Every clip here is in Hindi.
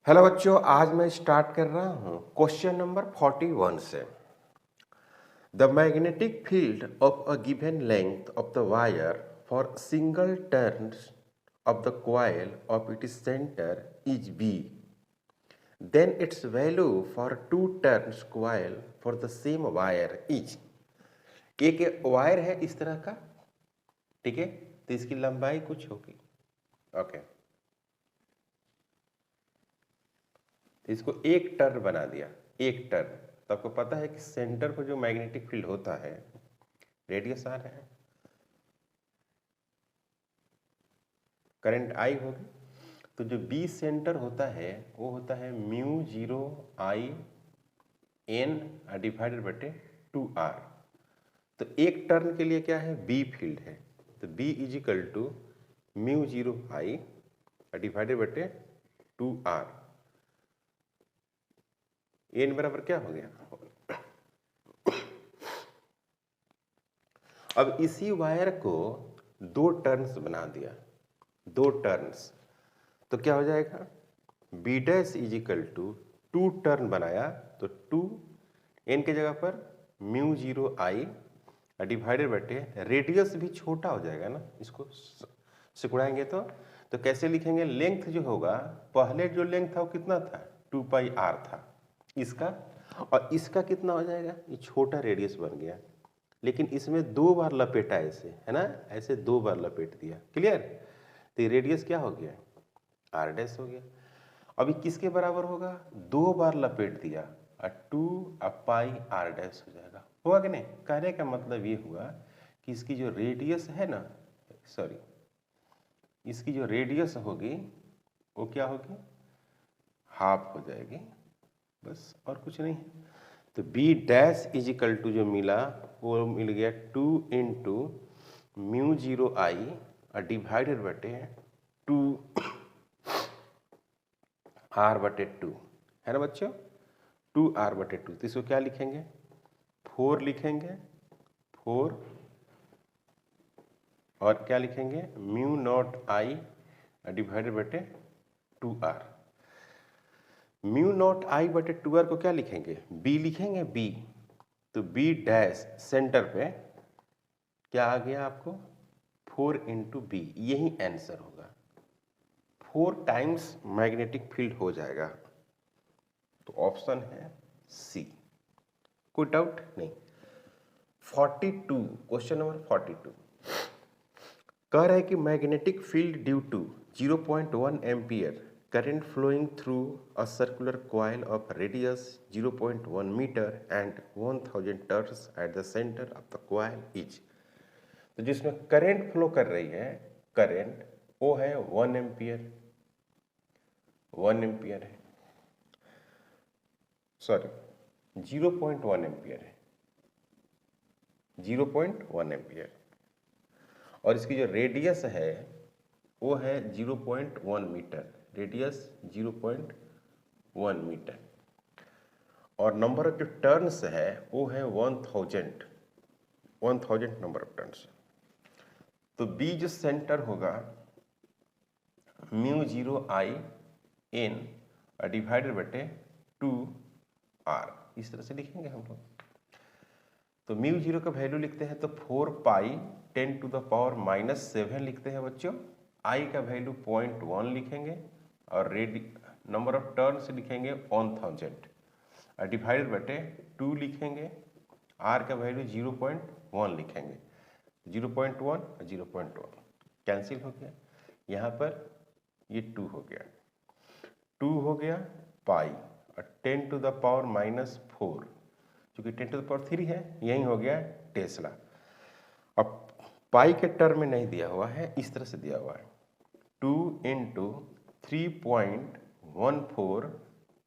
हेलो बच्चों, आज मैं स्टार्ट कर रहा हूँ क्वेश्चन नंबर 41 से। The magnetic field of a given length of the wire for single turn of the coil of its centre is B, then its value for two turns coil for the same wire is. एक वायर है इस तरह का, ठीक है, तो इसकी लंबाई कुछ होगी। ओके, तो इसको एक टर्न बना दिया, एक टर्न। तो आपको पता है कि सेंटर पर जो मैग्नेटिक फील्ड होता है, रेडियस आर है, करंट आई होगी, तो जो बी सेंटर होता है वो होता है म्यू 0 आई एन डिवाइडेड बटे 2r। तो एक टर्न के लिए क्या है, बी फील्ड है, तो B is equal to mu 0 I divided बटे 2r। एन बराबर क्या हो गया। अब इसी वायर को दो टर्न्स बना दिया, दो टर्न्स, तो क्या हो जाएगा, B dash is equal to two turn बनाया तो टू एन के जगह पर म्यू 0 आई डिवाइडेड बटे रेडियस भी छोटा हो जाएगा ना, इसको सिकुड़ाएंगे तो कैसे लिखेंगे, लेंथ जो होगा, पहले जो लेंथ था वो कितना था, 2 पाई आर था इसका, और इसका कितना हो जाएगा, ये छोटा रेडियस बन गया, लेकिन इसमें दो बार लपेटा ऐसे, है ना, ऐसे दो बार लपेट दिया, क्लियर। तो रेडियस क्या हो गया, आर डैश हो गया। अभी किसके बराबर होगा, दो बार लपेट दिया, 2 पाई आर डैश हो जाएगा, होगा कि नहीं। कहने का मतलब ये हुआ कि इसकी जो रेडियस है ना, सॉरी, इसकी जो रेडियस होगी वो क्या होगी, हाफ हो जाएगी, बस और कुछ नहीं। तो B dash is equal to जो मिला वो मिल गया 2 इंटू म्यू 0 आई डिवाइडेड बटे 2 आर बटे 2, है ना बच्चों, 2 आर बटे 2। तो इसको क्या लिखेंगे, 4 लिखेंगे, 4, और क्या लिखेंगे, म्यू नॉट आई डिवाइडेड बटे 2 आर। म्यू नॉट आई बटे 2r को क्या लिखेंगे, बी लिखेंगे, बी। तो बी डैश सेंटर पे क्या आ गया आपको, 4 इंटू बी, यही आंसर होगा, 4 टाइम्स मैग्नेटिक फील्ड हो जाएगा। तो ऑप्शन है सी, कोई डाउट नहीं। 42, क्वेश्चन नंबर 42 कह रहा है कि magnetic field due to 0.1 ampere current flowing through a circular coil of radius 0.1 meter and 1000 turns at the center of the coil is। तो जिसमें करंट फ्लो कर रही है, करंट वो है 1 एम्पियर, 1 एम्पियर है, सॉरी 0.1 एम्पियर है, 0.1 एम्पियर, और इसकी जो रेडियस है वो है 0.1 मीटर, रेडियस 0.1 मीटर, और नंबर ऑफ जो टर्न्स है वो है 1000 नंबर ऑफ टर्न्स। तो बी जो सेंटर होगा म्यू 0 आई एन डिवाइडेड बटे 2 आर, इस तरह से लिखेंगे हम लोग। तो म्यू 0 का वैल्यू लिखते हैं तो 4 पाई 10 टू द पावर -7 लिखते हैं बच्चों, आई का वैल्यू 0.1 लिखेंगे, और नंबर ऑफ टर्न्स लिखेंगे 1000 डिवाइडेड बटे 2 लिखेंगे, आर का वैल्यू 0.1 लिखेंगे, 0.1 और 0.1 कैंसिल हो गया, यहाँ पर ये 2 हो गया, 2 हो गया पाई, और 10 टू द पावर -4, क्योंकि 10 टू द पावर 3 है, यही हो गया टेस्ला। अब पाई के टर्म में नहीं दिया हुआ है, इस तरह से दिया हुआ है, 2 इंटू 3.14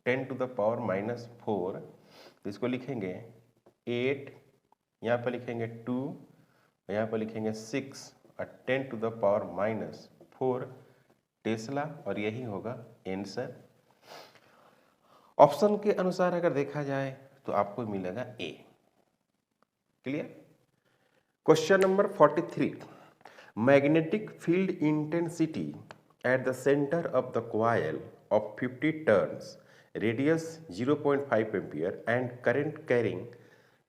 10 टू द पावर -4, तो इसको लिखेंगे 8, यहाँ पर लिखेंगे 2, यहाँ पर लिखेंगे 6, और 10 टू द पावर -4 टेस्ला, और यही होगा आंसर। ऑप्शन के अनुसार अगर देखा जाए तो आपको मिलेगा A, clear. Question number 43 magnetic field intensity at the center of the coil of 50 turns, radius 0.5 ampere and current carrying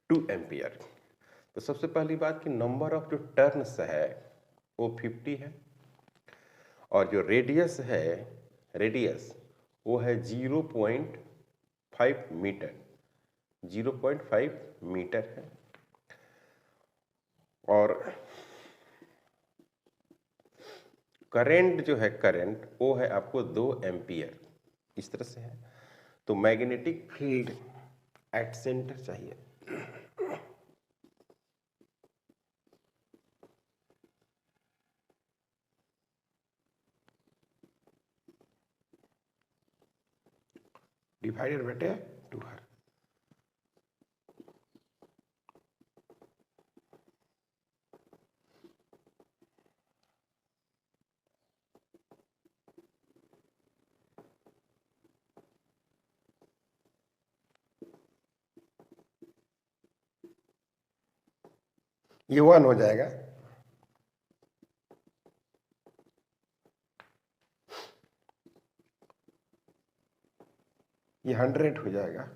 2 ampere. तो सबसे पहली बात कि नंबर ऑफ जो टर्न्स है वो 50 है और जो रेडियस है, रेडियस वो है 0.5 मीटर, 0.5 मीटर है। और करंट जो है, करंट वो है आपको 2 एम्पियर, इस तरह से है। तो मैग्नेटिक फील्ड एट सेंटर चाहिए। डिवाइडेड बटे 2r। ये 1 हो जाएगा। ये 100 हो जाएगा।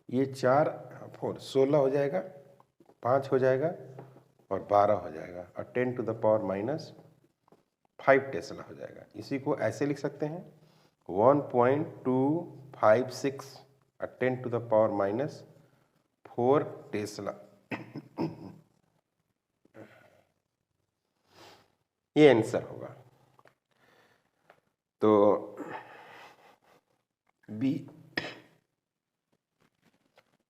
ये 4 4 16 हो जाएगा, 5 हो जाएगा और 12 हो जाएगा और 10 टू द पावर -5 टेस्ला हो जाएगा। इसी को ऐसे लिख सकते हैं 1.256 और 10 टू द पावर -4 टेस्ला। ये आंसर होगा। तो B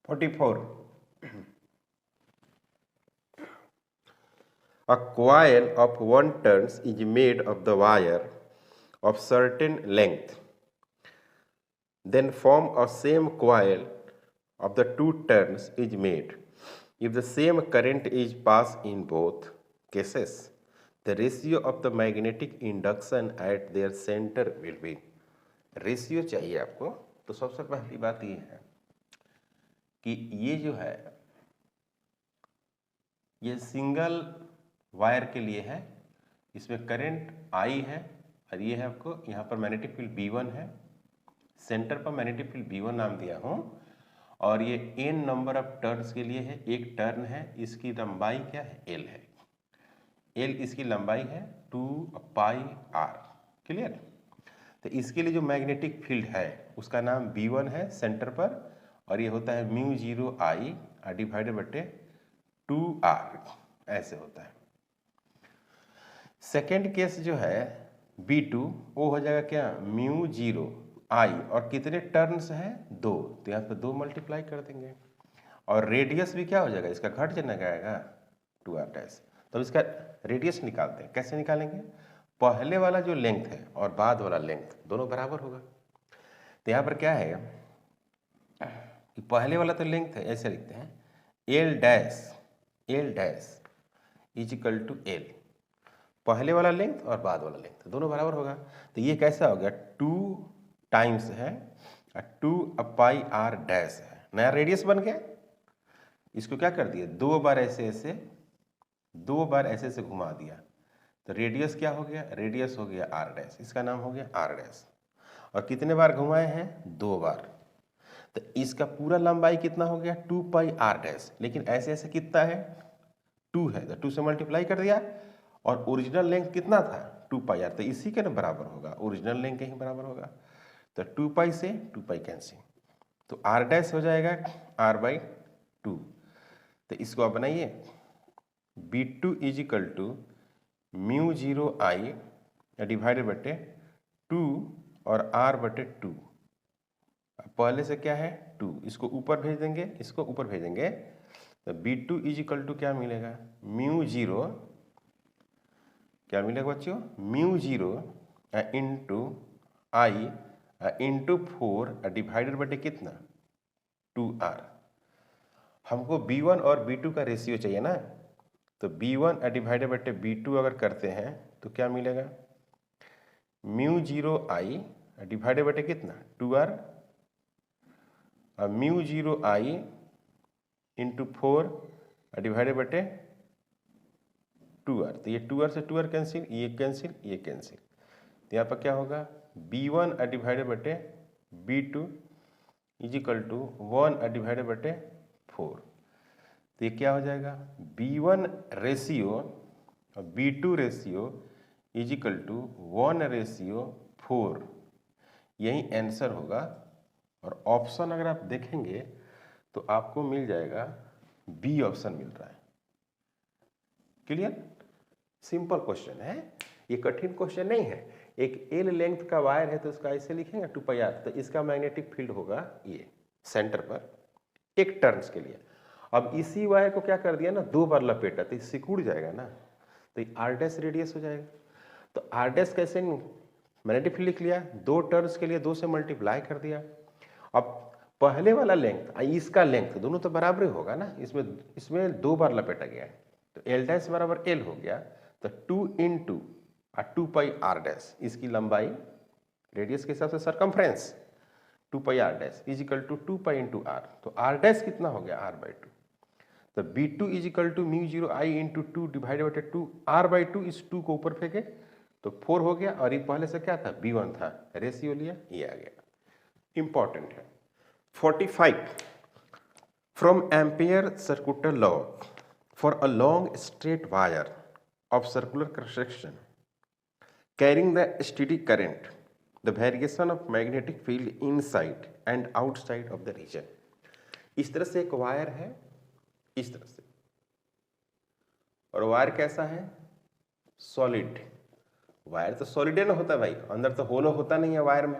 44, a coil of 1 turns is made of the wire of certain length, then form a same coil of the 2 turns is made. If the same current is passed in both cases, the ratio of the magnetic induction at their center will be। Ratio चाहिए आपको। तो सबसे पहली बात ये है कि ये जो है ये सिंगल वायर के लिए है, इसमें करंट I है और ये है आपको यहाँ पर मैग्नेटिक फील्ड B1 है, सेंटर पर मैग्नेटिक फील्ड B1 नाम दिया हूँ और ये n नंबर ऑफ टर्न्स के लिए है। एक टर्न है, इसकी लंबाई क्या है, L है। L इसकी लंबाई है 2πr। क्लियर। तो इसके लिए जो मैग्नेटिक फील्ड है उसका नाम B1 है सेंटर पर और ये होता है μ0I डिवाइडेड बटे 2r, ऐसे होता है। सेकेंड केस जो है B2 वो हो जाएगा क्या, μ0I और कितने टर्न्स हैं, 2, तो यहाँ पे 2 मल्टीप्लाई कर देंगे और रेडियस भी क्या हो जाएगा, इसका घट जाना जाएगा 2r डैश। तो इसका रेडियस निकालते हैं। कैसे निकालेंगे, पहले वाला जो लेंथ है और बाद वाला लेंथ दोनों बराबर होगा। तो यहाँ पर क्या है कि पहले वाला तो लेंथ है, ऐसे लिखते हैं L dash is equal to L, पहले वाला लेंथ और बाद वाला लेंथ दोनों बराबर होगा। तो ये कैसा हो गया, 2 टाइम्स है 2πr डैश है, नया रेडियस बन गया। इसको क्या कर दिया, 2 बार ऐसे घुमा दिया तो रेडियस क्या हो गया, रेडियस हो गया r डैश, इसका नाम हो गया r डैश। और कितने बार घुमाए हैं, 2 बार। तो इसका पूरा लंबाई कितना हो गया, 2πr डैश, लेकिन ऐसे कितना है, 2 है तो 2 से मल्टीप्लाई कर दिया और ओरिजिनल लेंथ कितना था, 2πr, तो इसी के ना बराबर होगा, ओरिजिनल लेंथ के ही बराबर होगा। तो 2π से 2π कैंसिल, तो r डैश हो जाएगा r/2। तो इसको आप बनाइए, B2 is equal to μ0I divided बटे 2 और r/2। पहले से क्या है 2, इसको ऊपर भेज देंगे, इसको ऊपर भेजेंगे तो B2 इज इक्वल टू क्या मिलेगा, μ0, क्या मिलेगा बच्चों, μ0 इंटू I इंटू 4 डिवाइडेड बटे कितना, 2r। हमको B1 और B2 का रेशियो चाहिए ना, तो B1 डिवाइडेड बटे B2 अगर करते हैं तो क्या मिलेगा, μ0I डिवाइडेड बटे कितना, 2r, और μ0I इंटू 4 डिवाइडेड बटे 2r। तो ये 2r से 2r कैंसिल, ये कैंसिल, ये कैंसिल। तो यहाँ पर क्या होगा b1 डिवाइडेड बटे b2 is equal to 1 divided बटे 4। तो ये क्या हो जाएगा b1 रेशियो और b2 ratio is equal to 1 ratio 4। यही आंसर होगा। और ऑप्शन अगर आप देखेंगे तो आपको मिल जाएगा बी ऑप्शन मिल रहा है। क्लियर? सिंपल क्वेश्चन है, ये कठिन क्वेश्चन नहीं है। एक एल लेंथ का वायर है तो उसका ऐसे लिखेंगे 2πr, तो इसका मैग्नेटिक फील्ड होगा ये सेंटर पर एक टर्न्स के लिए। अब इसी वायर को क्या कर दिया ना, 2 बार लपेटा तो सिकुड़ जाएगा ना, तो आर डैश रेडियस हो जाएगा। तो आर डैश कैसे मैग्नेटिक फील्ड लिख लिया, 2 टर्न्स के लिए 2 से मल्टीप्लाई कर दिया। अब पहले वाला लेंथ इसका लेंथ दोनों तो बराबर ही होगा ना, इसमें 2 बार लपेटा गया है, तो एल डैश बराबर एल हो गया। तो 2 इंटू 2πr डैश, इसकी लंबाई रेडियस के हिसाब से circumference 2πr dash is equal to 2π into R. तो आर डैश कितना हो गया r/2। तो b2 is equal to μ0 I into 2 divided बटे 2 r/2। इस 2 को ऊपर फेंके तो 4 हो गया, और ये पहले से क्या था b1 था, रेशियो लिया, ये आ गया। इंपॉर्टेंट है। 45 from ampere circular law for a long straight wire of circular cross section carrying the steady current, the variation of magnetic field inside and outside of the region। इस तरह से एक वायर है, इस तरह से, और वायर कैसा है, सॉलिड। वायर तो सॉलिड है ना होता है भाई, अंदर तो होलो होता नहीं है वायर में।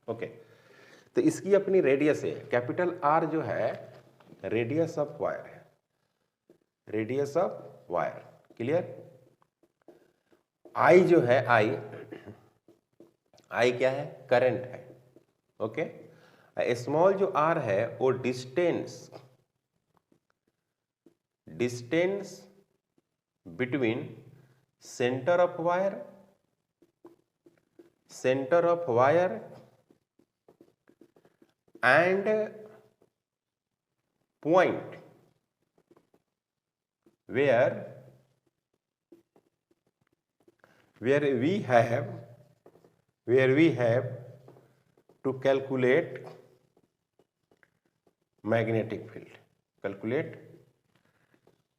ओके, तो इसकी अपनी रेडियस है, कैपिटल आर जो है रेडियस ऑफ वायर है, रेडियस ऑफ वायर। क्लियर? आई जो है, आई क्या है, करंट है। ओके, स्मॉल जो आर है वो distance between centre of wire and point where we have to calculate magnetic field,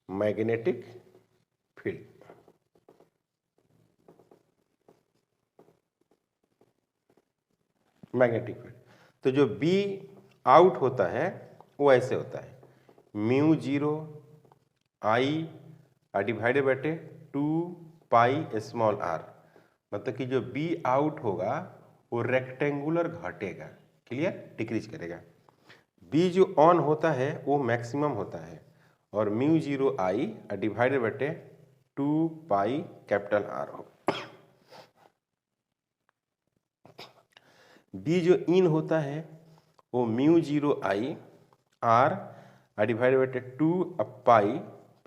magnetic field. तो जो बी आउट होता है वो ऐसे होता है μ0 I डिवाइडेड बटे 2π स्मॉल r। मतलब कि जो बी आउट होगा वो रेक्टेंगुलर घटेगा। क्लियर? डिक्रीज करेगा। बी जो ऑन होता है वो मैक्सिमम होता है, और μ0 I डिवाइडेड बटे 2π कैपिटल R होगा। बी जो इन होता है वो μ0 I R डिवाइडेड बटे 2π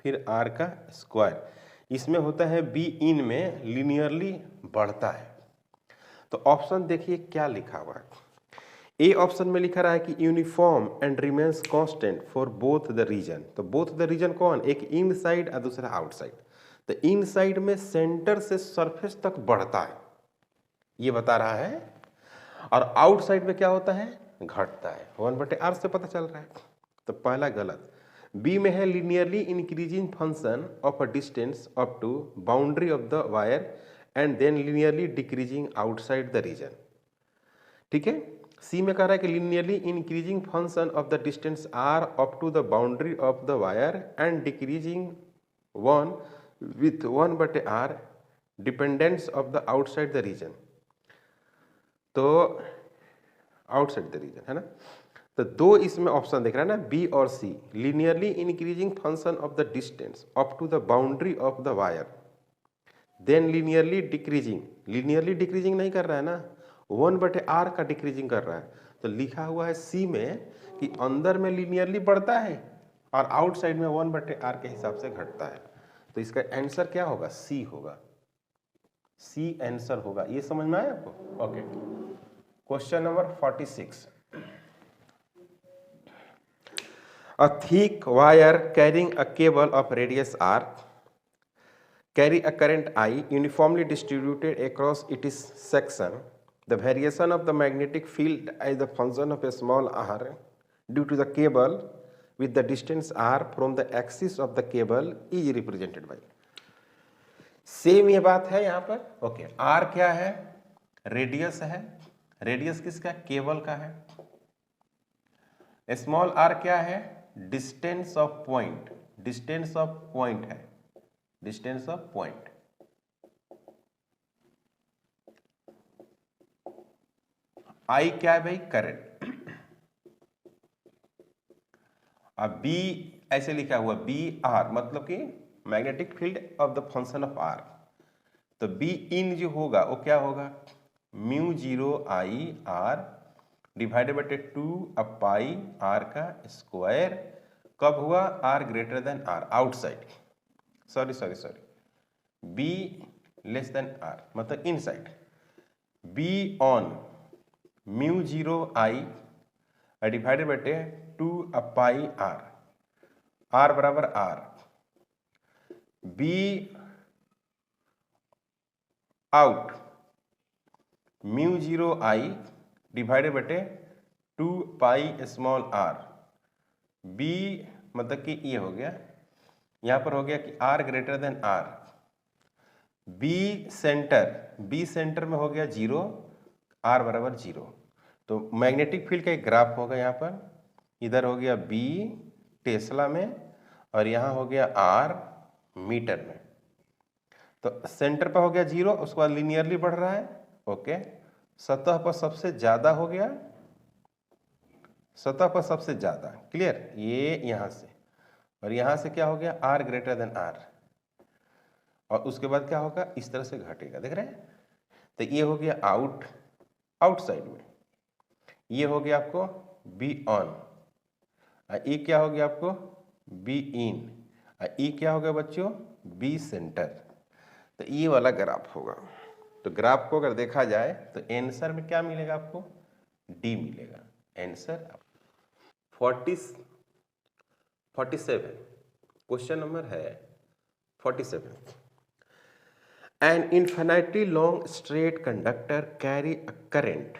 फिर R का स्क्वायर। इसमें होता है बी इन में लिनियरली बढ़ता है। तो ऑप्शन देखिए क्या लिखा हुआ है। ए ऑप्शन में लिखा रहा है कि uniform and remains constant for both the region. तो बोथ द रीजन कौन, एक इन साइड और दूसरा आउटसाइड। तो इन साइड में सेंटर से सरफेस तक बढ़ता है, ये बता रहा है, और आउटसाइड में क्या होता है, घटता है। 1/r से पता चल रहा है। तो पहला गलत। बी में है linearly increasing function of a distance up to boundary of the wire and then linearly decreasing outside the region. ठीक है। सी में कह रहा है कि linearly increasing function of the distance R up to the boundary of the wire and decreasing 1 with 1/r dependence of the outside the region. तो आउटसाइड द रीजन है ना। तो दो इसमें ऑप्शन दिख रहा है ना, बी और C. Linearly increasing function of the distance up to the boundary of the wire then linearly decreasing नहीं कर रहा है ना, 1/r का डिक्रीजिंग कर रहा है। तो लिखा हुआ है सी में कि अंदर में लिनियरली बढ़ता है और आउटसाइड में 1/r के हिसाब से घटता है। तो इसका आंसर क्या होगा, सी होगा। सी आंसर होगा। ये समझ में आया आपको? Okay, question number 46। A thick wire carrying a cable of radius r carry a current I uniformly distributed across its section. The variation of the magnetic field as the function of a small r due to the cable with the distance r from the axis of the cable is represented by. Same ये बात है यहाँ पर. ओके, आर क्या है? रेडियस है. रेडियस किसका? केबल का है. स्मॉल आर क्या है? Distance of point. Distance of point है. Distance of point. आई क्या है भाई? करंट. अब बी ऐसे लिखा हुआ बी आर, मतलब कि magnetic field of the function of R. तो बी इन जो होगा वो क्या होगा? Mu 0 I R divided by 2 pi R का स्क्वायर. कब हुआ? R greater than R, outside. Sorry B less than R, मतलब inside. B on mu 0 I divided by 2 pi R. R बराबर R. B out mu 0 I divided बटे 2 पाई स्मॉल आर. बी मतलब कि ये हो गया, यहां पर हो गया कि R greater than R. B centre में हो गया 0, आर बराबर 0. तो मैग्नेटिक फील्ड का एक ग्राफ होगा यहाँ पर. इधर हो गया बी टेस्ला में और यहाँ हो गया आर मीटर में. तो सेंटर पर हो गया 0, उसके बाद लिनियरली बढ़ रहा है. ओके, सतह पर सबसे ज्यादा हो गया, सतह पर सबसे ज्यादा. क्लियर? ये यहां से और यहां से क्या हो गया? R greater than R. और उसके बाद क्या होगा? इस तरह से घटेगा. देख रहे हैं? तो ये हो गया आउटसाइड में. ये हो गया आपको बी ऑन. ये क्या हो गया आपको? B in. ये क्या हो गया बच्चों? B centre. तो ये वाला ग्राफ होगा. तो ग्राफ को अगर देखा जाए तो आंसर में क्या मिलेगा आपको? डी मिलेगा. आंसर 47. क्वेश्चन नंबर है 47. An infinitely long straight conductor carry a current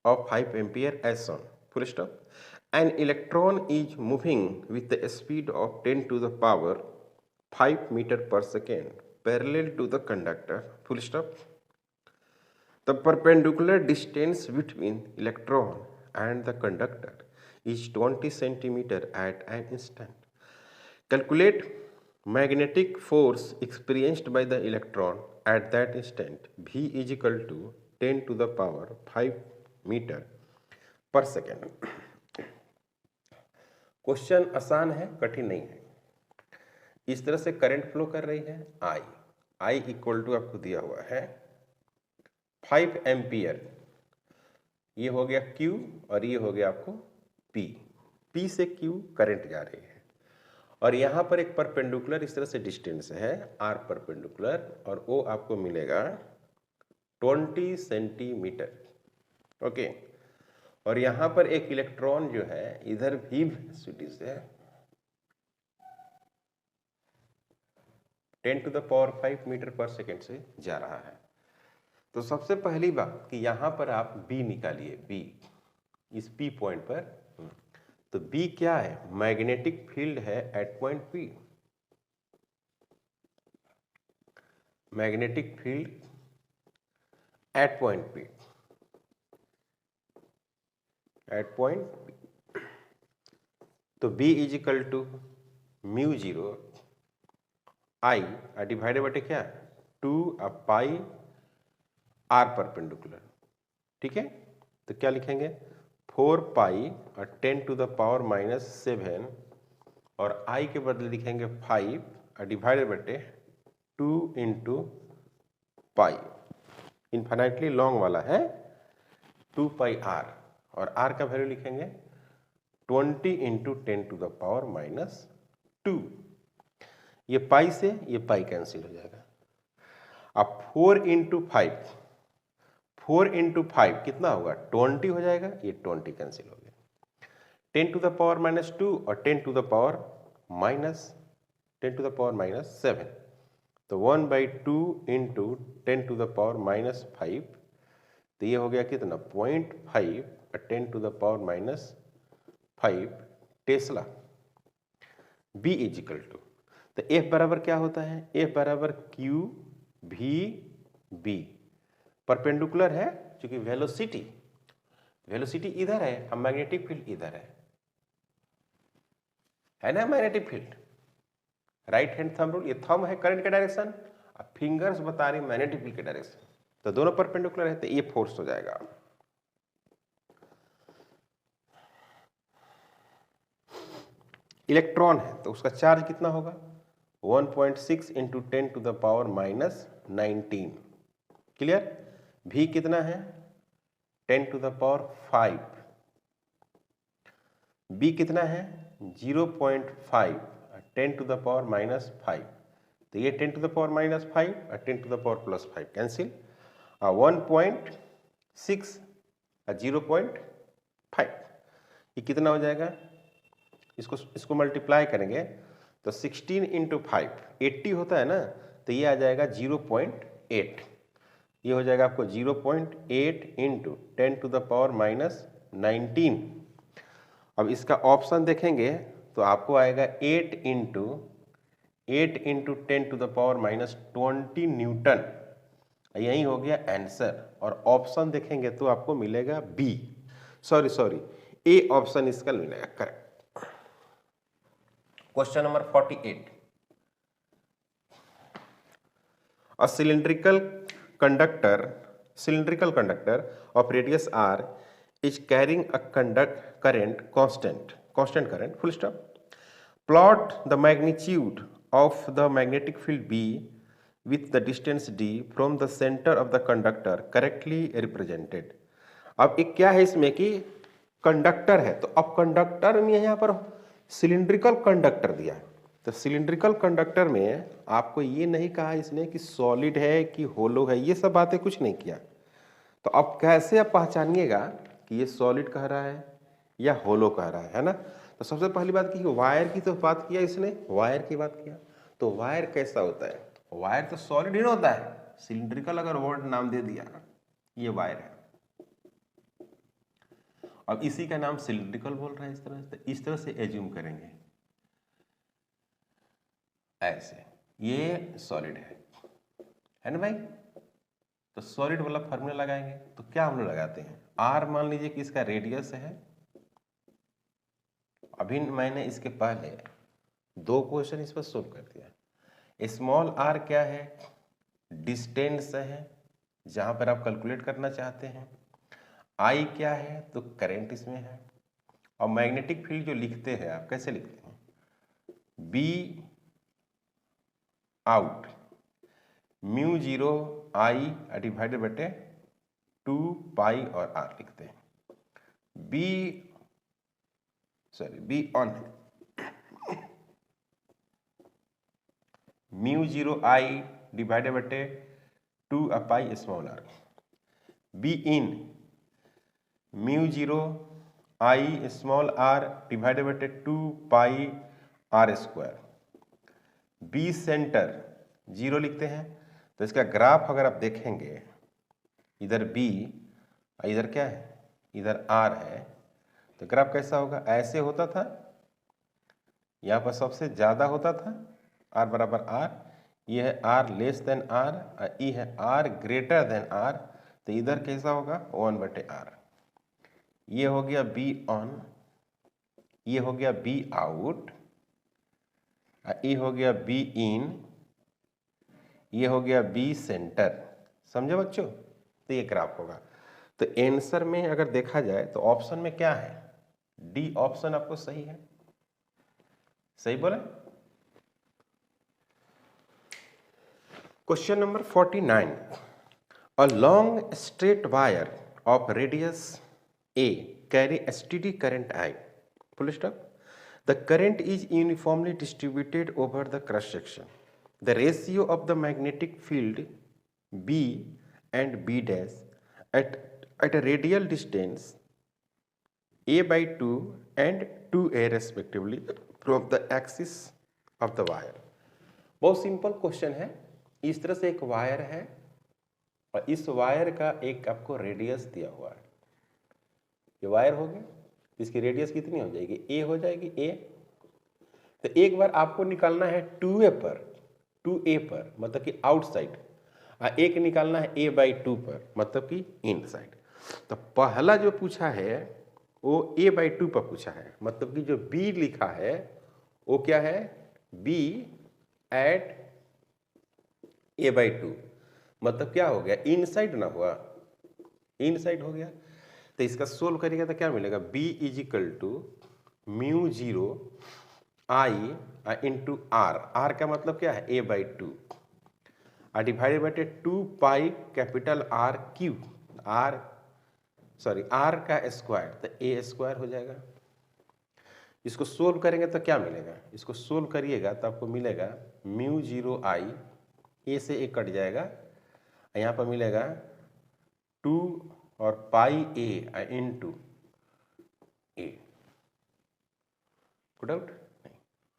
of 5 ampere as shown. Full stop. An electron is moving with the speed of 10 to the power 5 meter per second parallel to the conductor. Full stop. The perpendicular distance between electron and the conductor is 20 centimeter at an instant. Calculate magnetic force experienced by the electron at that instant. V is equal to 10 to the power 5 meter per second. Question आसान है, कठिन नहीं है. इस तरह से करंट फ्लो कर रही है. आई इक्वल टू आपको दिया हुआ है 5 एम्पियर. ये हो गया Q और ये हो गया आपको P. P से Q करंट जा रही है और यहाँ पर एक परपेंडिकुलर इस तरह से डिस्टेंस है R परपेंडिकुलर और वो आपको मिलेगा 20 सेंटीमीटर. ओके, और यहाँ पर एक इलेक्ट्रॉन जो है इधर भी वेलोसिटी से 10 to the power 5 मीटर पर सेकेंड से जा रहा है. तो सबसे पहली बात कि यहां पर आप B निकालिए. B इस P पॉइंट पर. तो B क्या है? मैग्नेटिक फील्ड है at point P. Magnetic field at point P. At point P. तो B is equal to mu 0 I divided बटे क्या? 2 पाई आर परपेंडिकुलर. ठीक है, तो क्या लिखेंगे? 4 पाई और 10 टू द पावर -7 और आई के बदले लिखेंगे 5 और डिवाइडेड बटे 2 इंटू पाई. इन्फिनाइटली लॉन्ग वाला है 2 पाई आर और आर का वैल्यू लिखेंगे 20 इंटू 10 टू द पावर -2. ये पाई से ये पाई कैंसिल हो जाएगा. अब 4 इंटू 5 कितना होगा? 20 हो जाएगा. ये 20 कैंसिल हो गया. 10 to the power minus 2 और 10 to the power minus 7। तो 1/2 into 10 to the power minus 5, तो ये हो गया कितना 0.5 और 10 to the power minus 5 tesla. B is equal to, तो F बराबर क्या होता है, F बराबर Q V B। परपेंडिकुलर है क्योंकि वेलोसिटी इधर है, अब मैग्नेटिक फील्ड इधर है ना, magnetic field. Right hand thumb rule, ये थंब है करंट के डायरेक्शन, अब फिंगर्स बता रही मैग्नेटिक फील्ड के डायरेक्शन, तो दोनों परपेंडिकुलर है, तो ये फोर्स हो जाएगा। इलेक्ट्रॉन है तो उसका चार्ज कितना होगा 1.6 into 10 to the power minus 19। Clear. V कितना है 10 टू द पावर 5। B कितना है 0.5 10 टू द पावर माइनस 5, तो ये 10 टू द पावर माइनस 5 और 10 to the power plus 5 cancel, 1.6 और 0.5, ये कितना हो जाएगा, इसको मल्टीप्लाई करेंगे तो 16 इंटू 5 80 होता है ना, तो ये आ जाएगा 0.8, ये हो जाएगा आपको 0.8 into 10 to the power minus 19। अब इसका ऑप्शन देखेंगे तो आपको आएगा 8 into 10 to the power minus 20 newton, यही हो गया आंसर। और ऑप्शन देखेंगे तो आपको मिलेगा बी, सॉरी ए ऑप्शन इसका मिलेगा correct. Question number 48, a cylindrical conductor of radius r is carrying a current constant current full stop. Plot the magnitude of the magnetic field B with the distance d from the center of the conductor correctly represented। अब एक क्या है इसमें कि कंडक्टर है, तो अब कंडक्टर में यहाँ पर सिलिंड्रिकल कंडक्टर दिया है, तो सिलिंड्रिकल कंडक्टर में आपको ये नहीं कहा इसने कि सॉलिड है कि होलो है, ये सब बातें कुछ नहीं किया। तो अब कैसे आप पहचानिएगा कि ये सॉलिड कह रहा है या होलो कह रहा है ना। तो सबसे पहली बात की वायर की तो बात किया इसने, वायर की बात किया, तो वायर कैसा होता है, वायर तो सॉलिड ही होता है, सिलिंड्रिकल अगर वर्ड नाम दे दिया ये वायर है। अब इसी का नाम सिलिंड्रिकल बोल रहा है, इस तरह से एज्यूम करेंगे, ऐसे ये सॉलिड है ना भाई। तो सॉलिड वाला फॉर्मूला लगाएंगे तो क्या हम लोग लगाते हैं, आर मान लीजिए कि इसका रेडियस है। अभी मैंने इसके पहले 2 क्वेश्चन इस पर सोल्व कर दिया। स्मॉल आर क्या है, डिस्टेंस है जहां पर आप कैलकुलेट करना चाहते हैं। आई क्या है, तो करंट इसमें है। और मैग्नेटिक फील्ड जो लिखते हैं आप कैसे लिखते हैं, B out mu 0 I divided बटे 2 पाई और आर लिखते हैं। बी ऑन है म्यू 0 आई डिवाइडेड बटे 2 pi small R. B in mu 0 I small R divided बटे 2 pi R square. B centre 0 लिखते हैं, तो इसका ग्राफ अगर आप देखेंगे इधर बी इधर क्या है, इधर आर है, तो ग्राफ कैसा होगा, ऐसे होता था, यहाँ पर सबसे ज़्यादा होता था आर बराबर आर, ये है आर लेस देन आर और ये है आर ग्रेटर देन आर, तो इधर कैसा होगा 1/r। ये हो गया बी ऑन, ये हो गया बी आउट, ये हो गया बी इन, ये हो गया बी सेंटर। समझे बच्चों, तो ये ग्राफ होगा। तो आंसर में अगर देखा जाए तो ऑप्शन में क्या है, डी ऑप्शन आपको सही है, सही बोला। Question number 49, a long straight wire of radius A carry a steady current I, full stop. The current is uniformly distributed over the cross section. The ratio of the magnetic field B and B dash at a radial distance a/2 and 2a respectively from the axis of the wire। बहुत सिंपल क्वेश्चन है। इस तरह से एक वायर है और इस वायर का एक आपको रेडियस दिया हुआ है। ये वायर हो गया, इसकी रेडियस कितनी हो जाएगी, a हो जाएगी a। तो एक बार आपको निकालना है 2a पर मतलब कि आउटसाइड, और एक निकालना है a/2 पर मतलब कि इनसाइड। तो पहला जो पूछा है वो a/2 पर पूछा है, मतलब कि जो b लिखा है वो क्या है, b एट a/2 मतलब क्या हो गया, इनसाइड ना हुआ, इनसाइड हो गया। तो इसका सोल्व करिएगा तो क्या मिलेगा, b is equal to mu 0 i into R, R का मतलब क्या है a/2 और divided by 2 pi capital R Q, R का स्क्वायर तो a स्क्वायर हो जाएगा। इसको सोल्व करेंगे तो क्या मिलेगा, इसको सोल्व करिएगा तो आपको मिलेगा म्यू 0 i, a से a कट जाएगा, यहाँ पर मिलेगा 2 और पाई a इंटू a। कोई डाउट नहीं,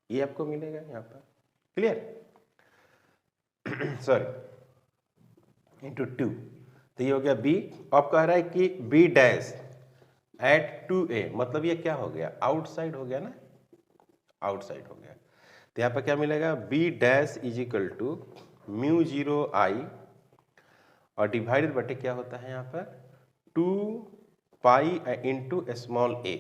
ये आपको मिलेगा यहाँ पर, क्लियर। सॉरी इंटू 2, तो ये हो गया b। अब कह रहा है कि b डैश एट 2a मतलब ये क्या हो गया, आउटसाइड हो गया ना, आउटसाइड हो गया। तो यहाँ पर क्या मिलेगा, b dash is equal to mu 0 i और डिवाइडेड बटे क्या होता है यहाँ पर 2 पाई इंटू स्मॉल a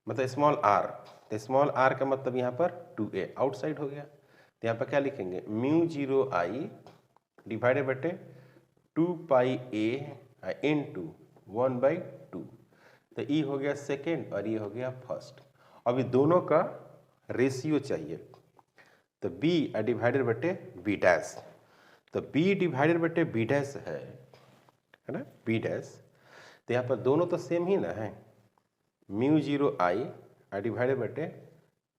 मतलब स्मॉल r। तो स्मॉल r का मतलब यहाँ पर 2a आउटसाइड हो गया। तो यहाँ पर क्या लिखेंगे, म्यू 0 i डिवाइडेड बटे 2 पाई a इंटू 1/2। तो ई हो गया सेकेंड और ये हो गया फर्स्ट। अभी दोनों का रेशियो चाहिए, तो b डिवाइडेड बटे b डैश, तो b डिवाइडेड बटे b डैश है ना, b डैश। तो यहाँ पर दोनों तो सेम ही ना है, म्यू 0 i डिवाइडेड बटे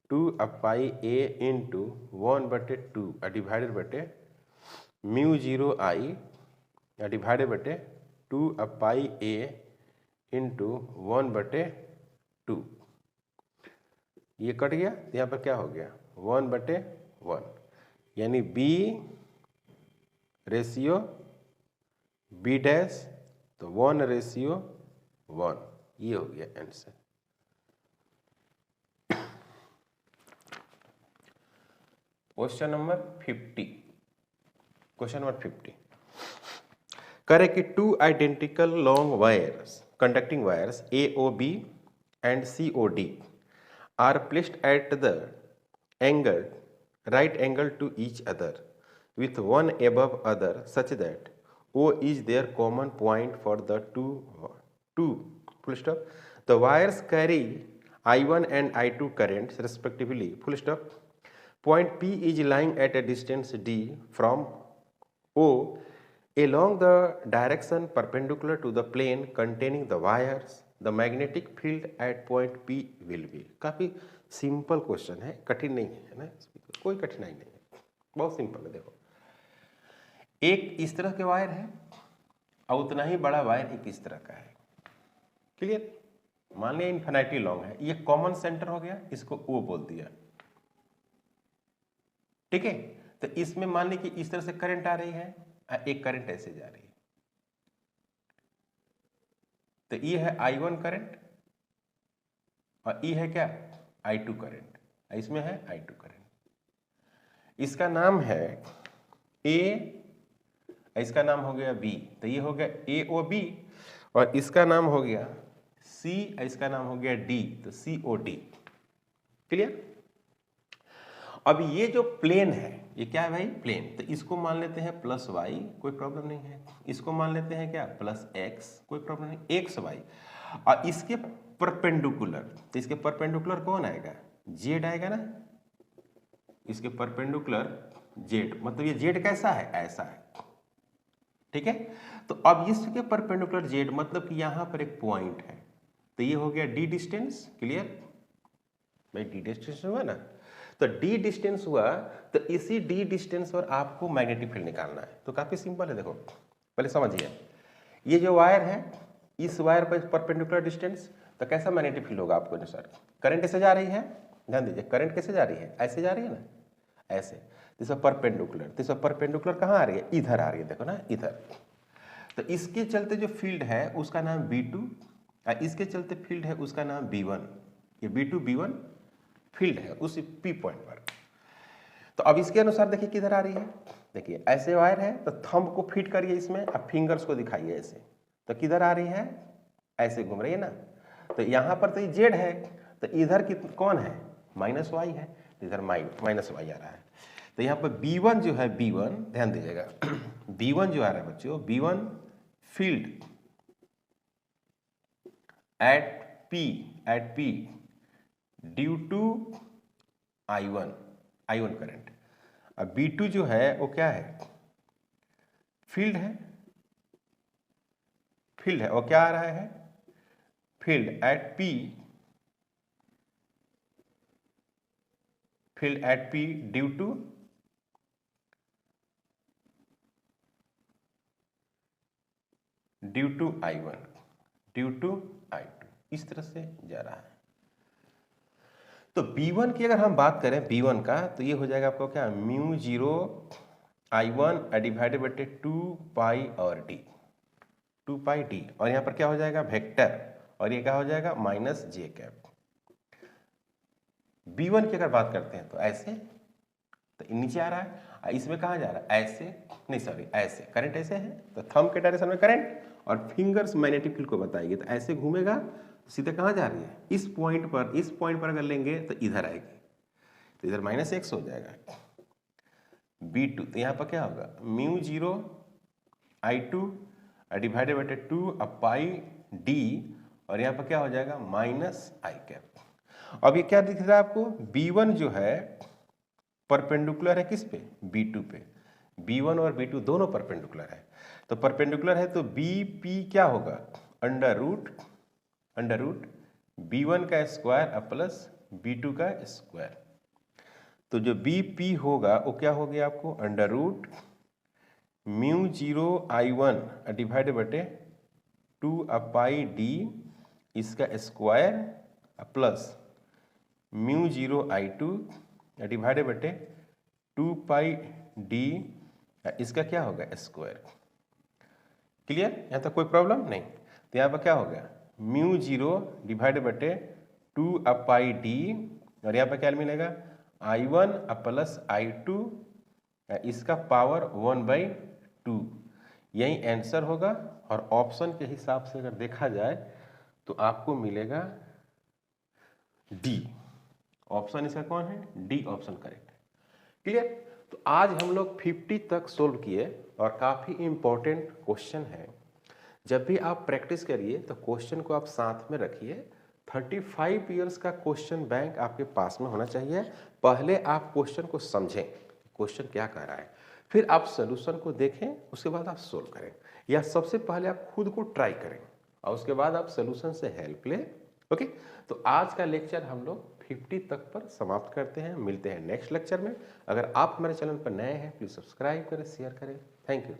2 पाई a इंटू 1/2 डिवाइडेड बटे म्यू 0 i डिवाइडेड बटे 2 पाई a इंटू 1/2। ये कट गया तो यहाँ पर क्या हो गया 1/1, यानी b रेशियो b डैश तो 1:1, ये हो गया answer. Question number 50, question number 50 करे कि 2 identical long wires conducting wires AOB and COD are placed at the angle right angle to each other with one above other such that O is their common point for the two full stop. The wires carry I1 and I2 currents respectively full stop. Point P is lying at a distance D from O along the direction perpendicular to the plane containing the wires. The magnetic field at point P will be। काफी सिंपल क्वेश्चन है, कठिन नहीं है ना, कोई कठिनाई नहीं है, बहुत सिंपल है। देखो एक इस तरह के वायर है और उतना ही बड़ा वायर एक इस तरह का है, क्लियर। मान लिया इन्फिनिटी लॉन्ग है, ये कॉमन सेंटर हो गया, इसको O बोल दिया, ठीक है। तो इसमें मान ली कि इस तरह से करंट आ रही है, एक करंट ऐसे जा रही है, तो ये है I1 करंट और ये है क्या I2 करंट, इसमें है I2 करंट। इसका नाम है A, इसका नाम हो गया B, तो ये हो गया AOB और इसका नाम हो गया C, इसका नाम हो गया D, तो COD, क्लियर। अब ये जो प्लेन है ये क्या है भाई, प्लेन, तो इसको मान लेते हैं प्लस y, कोई प्रॉब्लम नहीं है। इसको मान लेते हैं क्या प्लस x, कोई प्रॉब्लम नहीं, एक्स वाई। और इसके परपेंडिकुलर, तो इसके परपेंडिकुलर कौन आएगा, z आएगा ना, इसके परपेंडिकुलर z, मतलब ये z कैसा है, ऐसा है, ठीक है। तो अब इसके परपेंडिकुलर z मतलब कि यहां पर एक पॉइंट है, तो ये हो गया d डिस्टेंस, क्लियर भाई, d डिस्टेंस हुआ ना, तो d डिस्टेंस हुआ, तो इसी d डिस्टेंस पर आपको मैग्नेटिक फील्ड निकालना है। तो काफी सिंपल है, देखो पहले समझिए, ये जो वायर है इस वायर पर परपेंडिकुलर डिस्टेंस तो कैसा मैग्नेटिक फील्ड होगा आपके अनुसार? करंट ऐसे जा रही है, ध्यान दीजिए, करंट कैसे जा रही है? ऐसे जा रही है ना, ऐसे। दिस परपेंडिकुलर, दिस परपेंडिकुलर कहाँ आ रही है? इधर आ रही है, देखो ना इधर। तो इसके चलते जो फील्ड है उसका नाम B2, और इसके चलते फील्ड है उसका नाम B1। ये B2 B1 फील्ड है उस P पॉइंट पर। तो अब इसके अनुसार देखिए किधर आ रही है, देखिए ऐसे वायर है तो थंब को फिट करिए इसमें, अब फिंगर्स को दिखाइए ऐसे, तो किधर आ रही है? ऐसे घूम रही है ना। तो यहाँ पर तो ये जेड है, तो इधर कौन है? माइनस वाई है, इधर माइनस वाई आ रहा है। तो यहाँ पर B1 जो है, B1 ध्यान दीजिएगा B1 जो आ रहा है बच्चों, B1 field at P due to I1 current. अब B2 जो है वो क्या है? फील्ड है, वो क्या आ रहा है? Field at P due to I1, इस तरह से जा रहा है। तो B1 की अगर हम बात करें B1 का, तो ये हो जाएगा आपको क्या? म्यू 0 I1 डिवाइडेड बटे 2 पाई और D, 2 पाई D, और यहाँ पर क्या हो जाएगा? वेक्टर, और ये क्या हो जाएगा? Minus J cap. B1 की अगर बात करते हैं तो ऐसे, तो नीचे आ रहा है, इसमें कहाँ जा रहा है? ऐसे नहीं, सॉरी ऐसे, करंट ऐसे है तो थंब के डायरेक्शन में करंट, और फिंगर्स मैग्नेटिक फील्ड को बताएगी, तो ऐसे घूमेगा तो सीधे कहाँ जा रही है? इस पॉइंट पर अगर लेंगे तो इधर आएगी, तो इधर -x हो जाएगा। B2 तो यहाँ पर क्या होगा? म्यू 0 I2 डिवाइडेड बटे 2 पाई D, और यहाँ पर क्या हो जाएगा? Minus I cap. अब ये क्या दिख रहा है आपको? B1 जो है परपेंडिकुलर है किस पे? B2 पे। B1 और B2 दोनों परपेंडिकुलर है, तो परपेंडिकुलर है तो BP क्या होगा? अंडर रूट B1 का स्क्वायर प्लस B2 का स्क्वायर। तो जो BP होगा वो क्या हो गया आपको? Under root mu 0 I1 divided बटे 2 पाई D इसका square plus mu 0 I2 divided बटे 2 पाई D इसका क्या होगा? स्क्वायर। क्लियर? यहाँ तक कोई प्रॉब्लम नहीं। तो यहाँ पर क्या हो गया? म्यू 0 डिवाइडेड बटे 2 पाई D, और यहाँ पर क्या मिलेगा? I1 प्लस I2 इसका पावर 1/2, यही आंसर होगा। और ऑप्शन के हिसाब से अगर देखा जाए तो आपको मिलेगा D। ऑप्शन इसका कौन है? D ऑप्शन करेक्ट है। क्लियर? तो आज हम लोग 50 तक सोल्व किए, और काफ़ी इंपॉर्टेंट क्वेश्चन है। जब भी आप प्रैक्टिस करिए तो क्वेश्चन को आप साथ में रखिए। 35 इयर्स का क्वेश्चन बैंक आपके पास में होना चाहिए। पहले आप क्वेश्चन को समझें, क्वेश्चन क्या कह रहा है, फिर आप सोल्यूशन को देखें, उसके बाद आप सोल्व करें, या सबसे पहले आप खुद को ट्राई करें और उसके बाद आप सोल्यूशन से हेल्प लें। ओके, तो आज का लेक्चर हम लोग 50 तक पर समाप्त करते हैं। मिलते हैं नेक्स्ट लेक्चर में। अगर आप हमारे चैनल पर नए हैं प्लीज़ सब्सक्राइब करें, शेयर करें। Thank you.